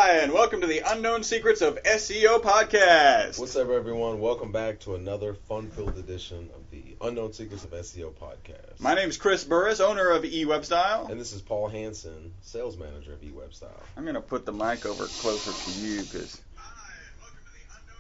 Hi, and welcome to the Unknown Secrets of SEO podcast. What's up, everyone? Welcome back to another fun-filled edition of the Unknown Secrets of SEO podcast. My name is Chris Burris, owner of eWebStyle. And this is Paul Hansen, sales manager of eWebStyle. I'm going to put the mic over closer to you because...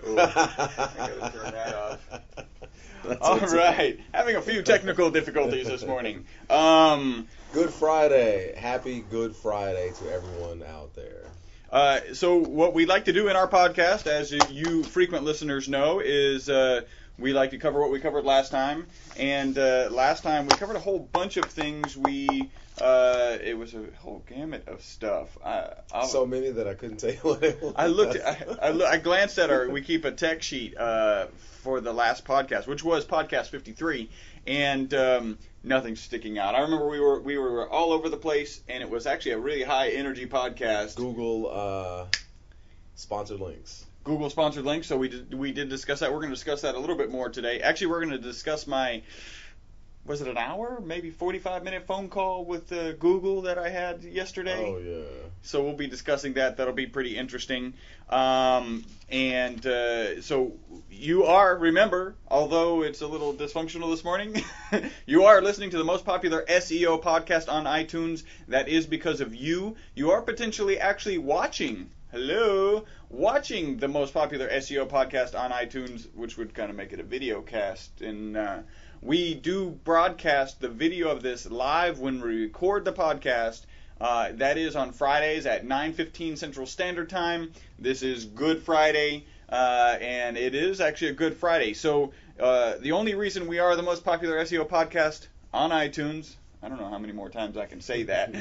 I gotta turn that off. All right, having a few technical difficulties this morning. Good Friday. Happy Good Friday to everyone out there. So what we like to do in our podcast, as you frequent listeners know, is we like to cover what we covered last time. And last time we covered a whole bunch of things. It was a whole gamut of stuff. So many that I couldn't tell you what it was. I glanced at we keep a tech sheet for the last podcast, which was podcast 53, and nothing's sticking out. I remember we were all over the place, and it was actually a really high energy podcast. Google sponsored links. Google sponsored links, so we did discuss that. We're going to discuss that a little bit more today. Actually, we're going to discuss was it an hour, maybe 45-minute phone call with Google that I had yesterday? Oh, yeah. So we'll be discussing that. That'll be pretty interesting. So you are, remember, although it's a little dysfunctional this morning, you are listening to the most popular SEO podcast on iTunes. That is because of you. You are potentially actually watching the most popular SEO podcast on iTunes, which would kind of make it a video cast. And we do broadcast the video of this live when we record the podcast. That is on Fridays at 9:15 Central Standard Time. This is Good Friday, and it is actually a Good Friday. So the only reason we are the most popular SEO podcast on iTunes, I don't know how many more times I can say that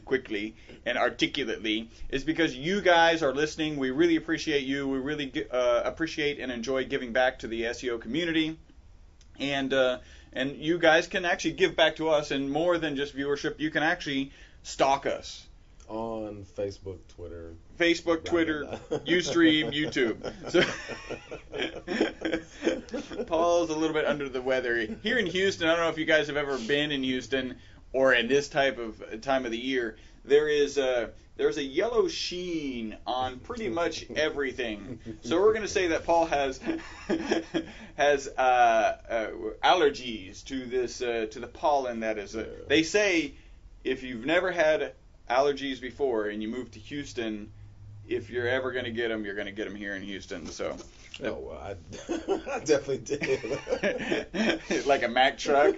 quickly and articulately, is because you guys are listening. We really appreciate you. We really appreciate and enjoy giving back to the SEO community. And you guys can actually give back to us, and more than just viewership, you can actually stalk us. On Facebook, Twitter, Ustream, YouTube. So Paul's a little bit under the weather. Here in Houston, I don't know if you guys have ever been in Houston or in this type of time of the year. There's a yellow sheen on pretty much everything. So we're going to say that Paul has allergies to this to the pollen that is. They say if you've never had allergies before and you move to Houston, if you're ever going to get them, you're going to get them here in Houston. So. Oh, well, I definitely did. Like a Mack truck.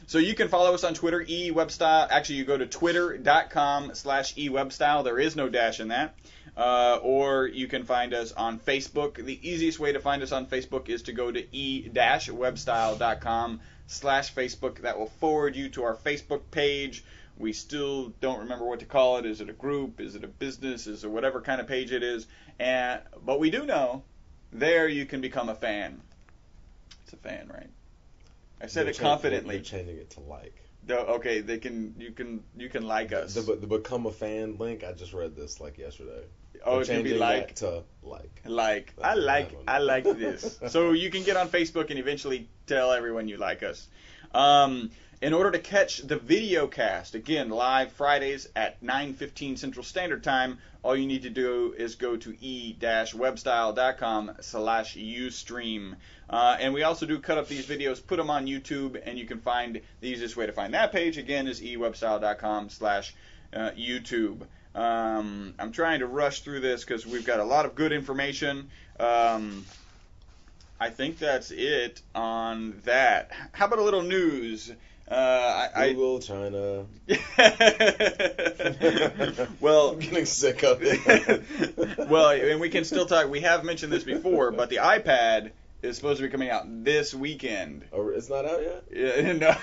So you can follow us on Twitter, eWebStyle. Actually, you go to twitter.com/eWebStyle. There is no dash in that. Or you can find us on Facebook. The easiest way to find us on Facebook is to go to e-webstyle.com/Facebook. That will forward you to our Facebook page. We still don't remember what to call it. Is it a group? Is it a business? Is it whatever kind of page it is? But we do know there you can become a fan. It's a fan, right? I said it confidently. You're changing it to like. Okay, you can like us. The become a fan link. I just read this like yesterday. Oh, it can be like to like. Like I like this. So you can get on Facebook and eventually tell everyone you like us. In order to catch the video cast, again, live Fridays at 9:15 Central Standard Time, all you need to do is go to e-webstyle.com/ustream. And we also do cut up these videos, put them on YouTube, and you can find the easiest way to find that page, again, is e-webstyle.com/YouTube. I'm trying to rush through this because we've got a lot of good information. I think that's it on that. How about a little news? Google, China. Well, I'm getting sick of it. Well, and we can still talk. We have mentioned this before, but the iPad is supposed to be coming out this weekend. Oh, it's not out yet? Yeah, no.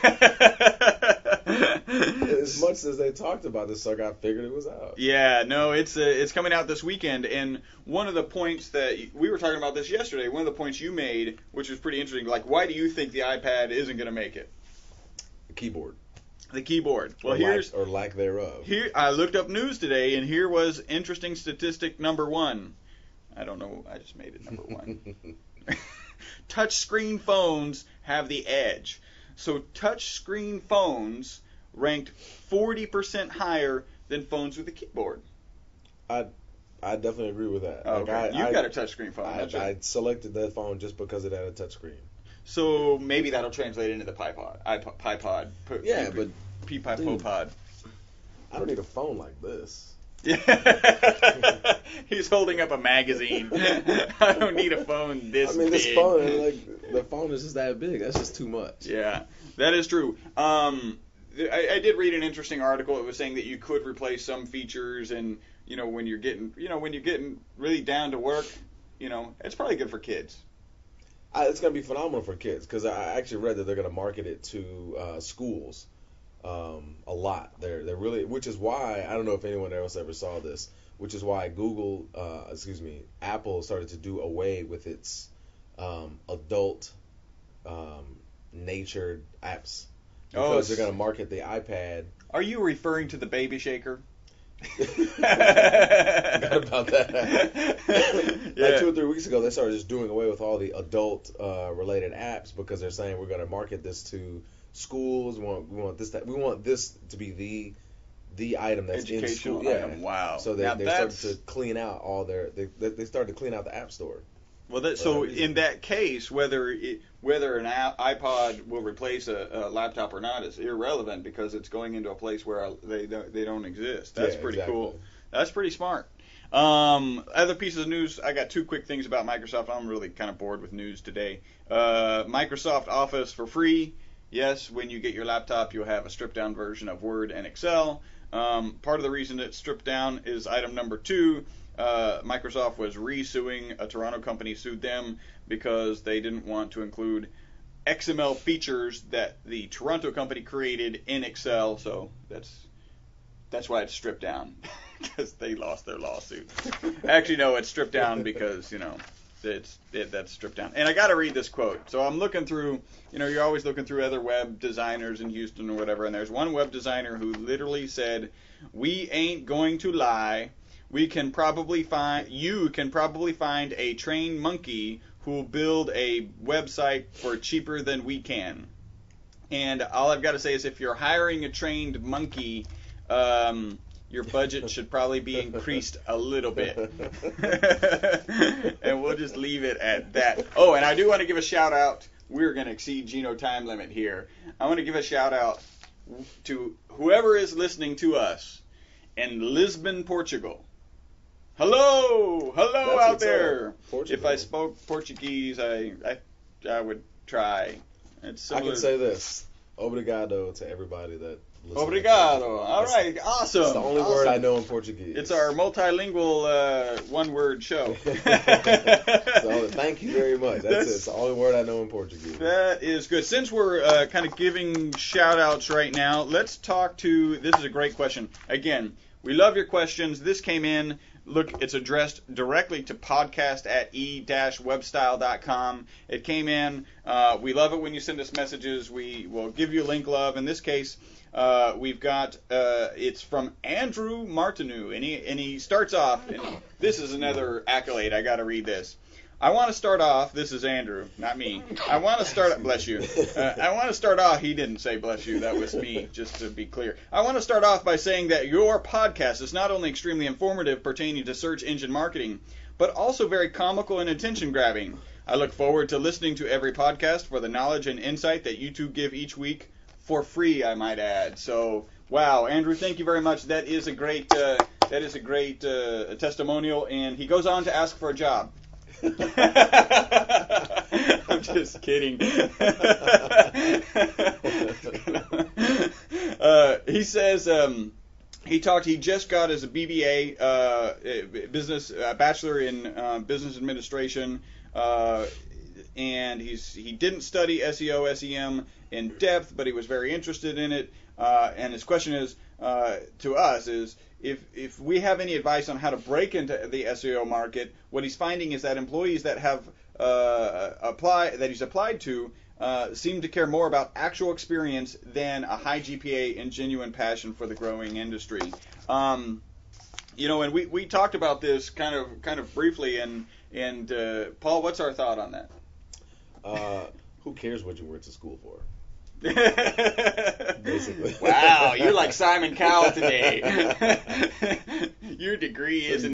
As much as they talked about this, so I figured it was out. Yeah, no, it's coming out this weekend. And one of the points that we were talking about this yesterday, one of the points you made, which was pretty interesting, like, why do you think the iPad isn't going to make it? Keyboard. The keyboard. Well, or lack thereof. Here, I looked up news today, and here was interesting statistic number one. I don't know. I just made it number one. Touchscreen phones have the edge. So touchscreen phones ranked 40% higher than phones with a keyboard. I definitely agree with that. Oh, okay. You've got a touchscreen phone. I selected that phone just because it had a touchscreen. So maybe that'll translate into the PiPod. Yeah, but Pod. I don't need a phone like this. Yeah. He's holding up a magazine. I don't need a phone this big. This phone, the phone is just that big. That's just too much. Yeah, that is true. I did read an interesting article. It was saying that you could replace some features, and when you're getting really down to work, it's probably good for kids. It's going to be phenomenal for kids because I actually read that they're going to market it to schools a lot. They're really, which is why I don't know if anyone else ever saw this, which is why Apple started to do away with its adult natured apps because they're going to market the iPad. Are you referring to the Baby Shaker? Forgot about that. Like 2 or 3 weeks ago, they started just doing away with all the adult related apps because they're saying we're going to market this to schools. We want this to be the item that's in school. Yeah. Wow. So they started to clean out all they started to clean out the app store. Well, in that case, whether an iPod will replace a laptop or not is irrelevant because it's going into a place where they don't exist. That's pretty cool. That's pretty smart. Other pieces of news, I got 2 quick things about Microsoft. I'm really kind of bored with news today. Microsoft Office for free. Yes, when you get your laptop, you'll have a stripped-down version of Word and Excel. Part of the reason it's stripped down is item number 2. Microsoft was re-suing a Toronto company, sued them because they didn't want to include XML features that the Toronto company created in Excel. So that's why it's stripped down, because they lost their lawsuit. Actually, no, it's stripped down because that's stripped down. And I got to read this quote. So I'm looking through, you're always looking through other web designers in Houston or whatever, and there's one web designer who literally said, "We ain't going to lie. You can probably find a trained monkey who will build a website for cheaper than we can." And all I've got to say is, if you're hiring a trained monkey, your budget should probably be increased a little bit. And we'll just leave it at that. Oh, and I do want to give a shout out. We're going to exceed Gino time limit here. I want to give a shout out to whoever is listening to us in Lisbon, Portugal. Hello out there. If I spoke Portuguese, I would try. It's similar. I can say this: obrigado to everybody that listens. Obrigado. All right, awesome. It's the only word I know in Portuguese. It's our multilingual one-word show. So thank you very much. That's it. It's the only word I know in Portuguese. That is good. Since we're kind of giving shout-outs right now, let's talk to. This is a great question. Again, we love your questions. This came in. Look, it's addressed directly to podcast@e-webstyle.com. It came in. We love it when you send us messages. We will give you a link, love. In this case, we've got, it's from Andrew Martineau, and he starts off, and this is another accolade. I got to read this. I want to start off, this is Andrew, not me. I want to start, bless you. I want to start off, he didn't say bless you, that was me, just to be clear. I want to start off by saying that your podcast is not only extremely informative pertaining to search engine marketing, but also very comical and attention-grabbing. I look forward to listening to every podcast for the knowledge and insight that you two give each week, for free, I might add. So, wow, Andrew, thank you very much. That is a great testimonial, and he goes on to ask for a job. I'm just kidding. He says he just got his BBA, bachelor in business administration, and he didn't study SEO, SEM in depth, but he was very interested in it. And his question is to us is, if we have any advice on how to break into the SEO market, what he's finding is that employees that have he's applied to seem to care more about actual experience than a high GPA and genuine passion for the growing industry. And we talked about this kind of briefly, and Paul, what's our thought on that? Who cares what you went to school for? Basically. Wow, you're like Simon Cowell today. Your degree isn't